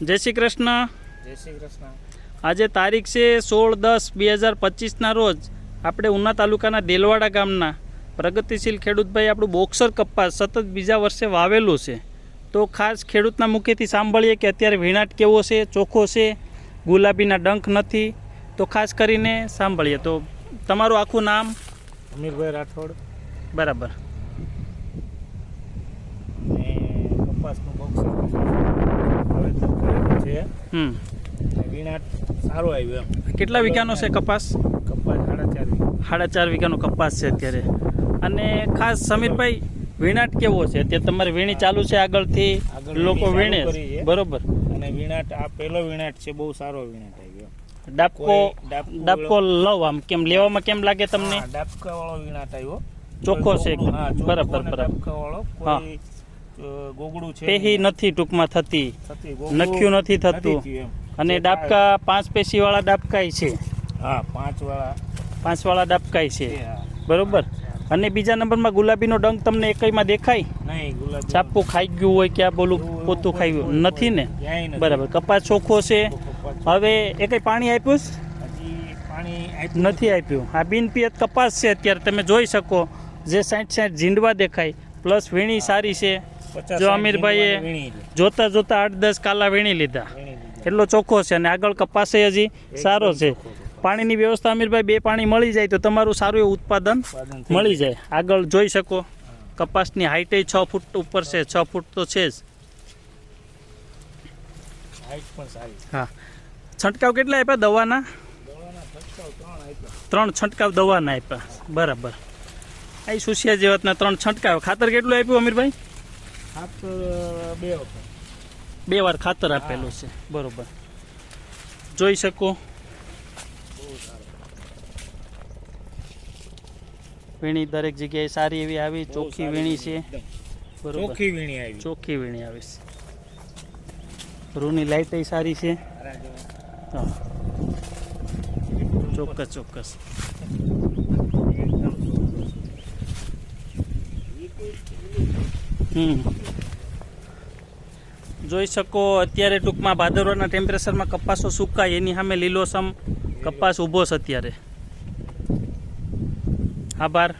જય શ્રી કૃષ્ણ. જય શ્રી કૃષ્ણ. આજે તારીખ છે 16/10/2025ના રોજ આપણે ઉના તાલુકાના દેલવાડા ગામના પ્રગતિશીલ ખેડૂતભાઈ આપણું બોક્સર કપાસ સતત બીજા વર્ષે વાવેલું છે. તો ખાસ ખેડૂતના મુખેથી સાંભળીએ કે અત્યારે વીણાટ કેવો છે, ચોખ્ખો છે, ગુલાબીના ડંખ નથી. તો ખાસ કરીને સાંભળીએ. તો તમારું આખું નામ? અમીરભાઈ રાઠોડ. બરાબર. ને કપાસનું બોક્સર વાવેતર કરેલું છે. વીણાટ સારો આવ્યો એમ. કેટલા વીઘાનો છે કપાસ? કપાસ 4.5 4.5 વીઘાનો કપાસ છે અત્યારે. અને ખાસ સમીરભાઈ, વીણાટ કેવો છે અત્યારે? તમારે વીણી ચાલુ છે આગળથી લોકો વીણે બરોબર? અને વીણાટ આ પહેલો વીણાટ છે, બહુ સારો વીણાટ આવ્યો. ડાબકો લવ આમ કેમ લેવામાં કેમ લાગે તમને? ડાબકા વાળો વીણાટ આવ્યો, ચોખ્ખો છે એકદમ. બરાબર ડાબકા વાળો કોઈ ગોગડું છે પેહી નથી ટૂંકમાં થતી, નખ્યું નથી થતું. અને ડાબકા 5 પેશી વાળા ડાબકાય છે. હા, 5 વાળા ડાબકાય છે બરોબર. અને બીજા નંબરમાં ગુલાબીનો ડંક તમને એકઈમાં દેખાય? નહીં, ગુલાબી ચાપકું ખાઈ ગયું હોય કે આ બોલું પોતું ખાઈ ગયું નથી ને? બરાબર. કપાસ ચોખ્ખો છે. હવે એકઈ પાણી આપ્યું? હજી પાણી નથી આપ્યું. આ બિનપિયત કપાસ છે અત્યારે તમે જોઈ શકો. જે 60 ઝીંડવા દેખાય પ્લસ વીણી સારી છે. જો અમીરભાઈએ જોતા 8-10 કાલા વીણી લીધા, એટલો ચોખ્ખો છે. અને આગળ કપાસે હજી સારો છે. પાણીની વ્યવસ્થા અમીરભાઈ 2 પાણી મળી જાય તો તમારું સારું એવું ઉત્પાદન મળી જાય. આગળ જોઈ શકો કપાસની હાઈટે 6 ફૂટ ઉપર છે, 6 ફૂટ તો છે જ. હા. છંટકાવ કેટલા આપ્યા દવાના? 3 છંટકાવ દવાના આપ્યા. બરાબર. આ સુસિયા જેવાતના 3 છંટકાવ. ખાતર કેટલું આપ્યું અમીરભાઈ? ખાતર 2 વાર ખાતર આપેલું છે. બરોબર. જોઈ શકો વીણી દરેક જગ્યાએ સારી એવી આવી, ચોખ્ખી વીણી છે. બરોબર. ચોખ્ખી વીણી આવી છે. રૂની લાઈટ સારી છે. હા, ચોક્કસ. જોઈ શકો અત્યારે ટૂંકમાં ભાદરવાના ટેમ્પરેચરમાં કપાસો સુકાય એની સામે લીલોસમ કપાસ ઊભો છે અત્યારે. આભાર.